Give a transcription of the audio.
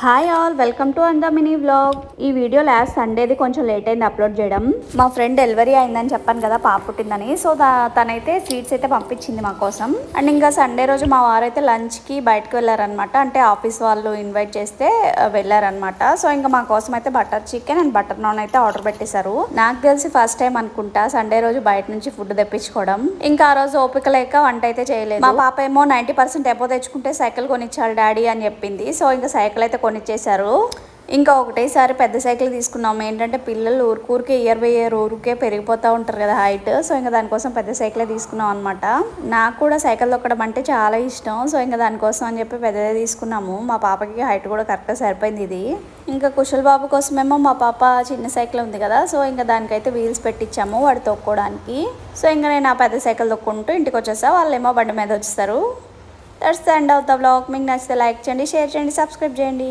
Hi all, welcome to అంద mini vlog. ఈ video last సండేది కొంచెం లేట్ అయింది అప్లోడ్ చేయడం. మా ఫ్రెండ్ డెలివరీ అయిందని చెప్పాను కదా, పాప పుట్టిందని. సో తనైతే స్వీట్స్ అయితే పంపించింది మా కోసం. అండ్ ఇంకా సండే రోజు మా వారైతే లంచ్కి బయటకు వెళ్ళారనమాట. అంటే ఆఫీస్ వాళ్ళు ఇన్వైట్ చేస్తే వెళ్ళారనమాట. సో ఇంకా మా కోసం అయితే butter chicken and butter non అయితే ఆర్డర్ పెట్టేశారు. నాకు తెలిసి ఫస్ట్ టైం అనుకుంటా సండే రోజు బయట నుంచి ఫుడ్ తెప్పించుకోవడం. ఇంకా ఆ రోజు ఓపిక లేక వంట అయితే చేయలేదు. మా పాప ఏమో 90% ఎబో తెచ్చుకుంటే సైకిల్ కొనిచ్చాడు డాడీ అని చెప్పింది. సో ఇంకా సైకిల్ అయితే కొనిచ్చేశారు. ఇంకా ఒకటేసారి పెద్ద సైకిల్ తీసుకున్నాము. ఏంటంటే పిల్లలు ఊరికే ఇయర్ బై ఇయర్ ఊరికే పెరిగిపోతూ ఉంటారు కదా హైట్. సో ఇంకా దానికోసం పెద్ద సైకిలే తీసుకున్నాం అనమాట. నాకు కూడా సైకిల్ తొక్కడం అంటే చాలా ఇష్టం. సో ఇంకా దానికోసం అని చెప్పి పెద్దదే తీసుకున్నాము. మా పాపకి హైట్ కూడా కరెక్ట్గా సరిపోయింది ఇది. ఇంకా కుశల్ బాబు కోసమేమో మా పాప చిన్న సైకిల్ ఉంది కదా, సో ఇంకా దానికైతే వీల్స్ పెట్టించాము వాడు తొక్కోవడానికి. సో ఇంకా నేను ఆ పెద్ద సైకిల్ తొక్కుంటూ ఇంటికి వచ్చేసా. వాళ్ళేమో బండి మీద వచ్చేస్తారు. That's the end of the vlog. మీకు నచ్చితే లైక్ చేయండి, షేర్ చేయండి, సబ్స్క్రైబ్ చేయండి.